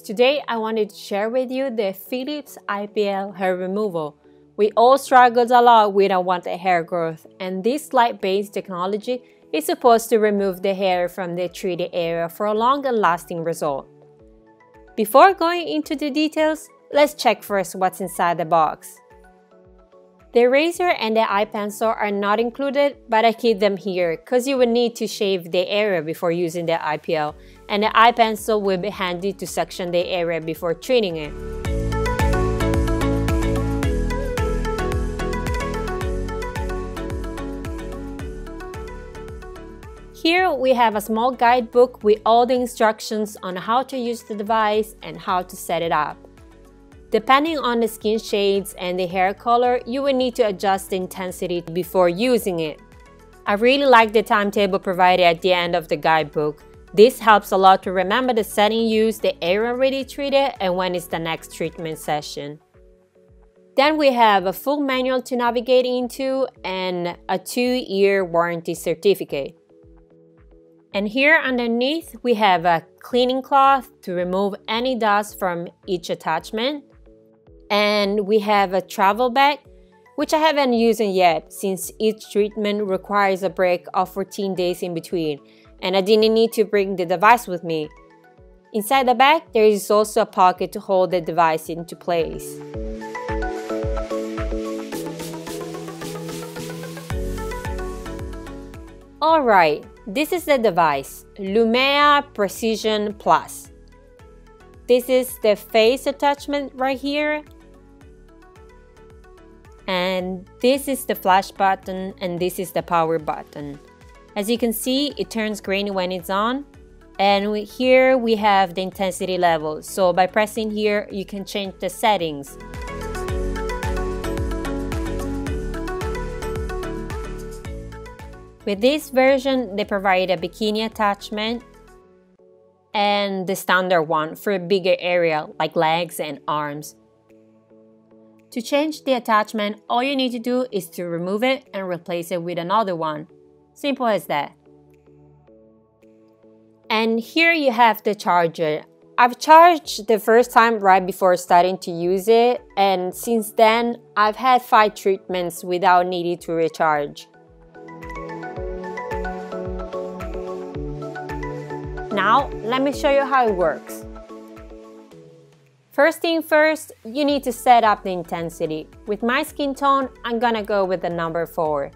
Today, I wanted to share with you the Philips IPL hair removal. We all struggled a lot with unwanted hair growth, and this light-based technology is supposed to remove the hair from the treated area for a long and lasting result. Before going into the details, let's check first what's inside the box. The razor and the eye pencil are not included, but I keep them here because you will need to shave the area before using the IPL, and the eye pencil will be handy to section the area before treating it. Here we have a small guidebook with all the instructions on how to use the device and how to set it up. Depending on the skin shades and the hair color, you will need to adjust the intensity before using it. I really like the timetable provided at the end of the guidebook. This helps a lot to remember the setting used, the area already treated, and when is the next treatment session. Then we have a full manual to navigate into and a 2-year warranty certificate. And here underneath we have a cleaning cloth to remove any dust from each attachment. And we have a travel bag, which I haven't used yet since each treatment requires a break of 14 days in between, and I didn't need to bring the device with me. Inside the bag, there is also a pocket to hold the device into place. Alright, this is the device, Lumea Precision Plus. This is the face attachment right here. And this is the flash button, and this is the power button. As you can see, it turns green when it's on. And here we have the intensity level. So by pressing here, you can change the settings. With this version, they provide a bikini attachment and the standard one for a bigger area like legs and arms. To change the attachment, all you need to do is to remove it and replace it with another one. Simple as that. And here you have the charger. I've charged the first time right before starting to use it, and since then I've had 5 treatments without needing to recharge. Now, let me show you how it works. First thing first, you need to set up the intensity. With my skin tone, I'm gonna go with the number 4.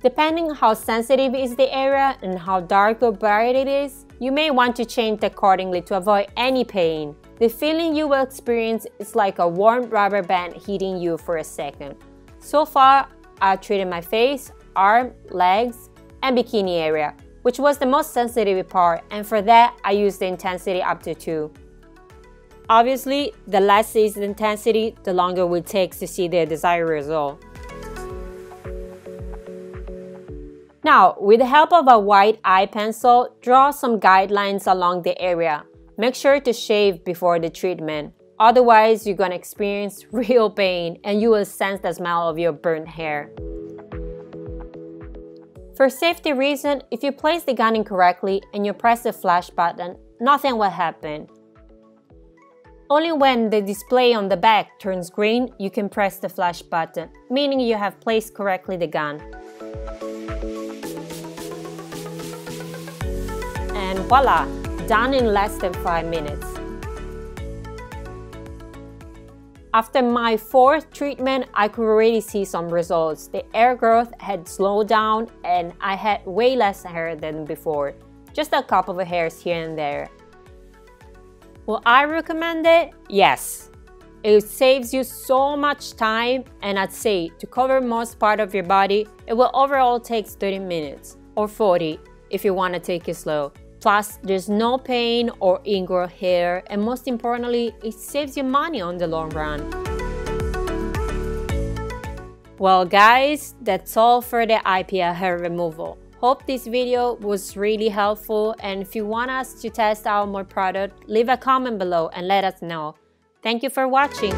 Depending how sensitive is the area and how dark or bright it is, you may want to change accordingly to avoid any pain. The feeling you will experience is like a warm rubber band hitting you for a second. So far, I've treated my face, arm, legs, and bikini area, which was the most sensitive part, and for that, I used the intensity up to 2. Obviously, the less is the intensity, the longer it takes to see the desired result. Now, with the help of a white eye pencil, draw some guidelines along the area. Make sure to shave before the treatment. Otherwise, you're gonna experience real pain and you will sense the smell of your burnt hair. For safety reason, if you place the gun incorrectly and you press the flash button, nothing will happen. Only when the display on the back turns green, you can press the flash button, meaning you have placed correctly the gun. And voila! Done in less than 5 minutes. After my 4th treatment, I could already see some results. The hair growth had slowed down and I had way less hair than before. Just a couple of hairs here and there. Will I recommend it? Yes. It saves you so much time, and I'd say to cover most part of your body, it will overall take 30 minutes or 40 if you want to take it slow. Plus, there's no pain or ingrown hair, and most importantly, it saves you money on the long run. Well guys, that's all for the IPL hair removal. Hope this video was really helpful, and if you want us to test out more product, leave a comment below and let us know. Thank you for watching.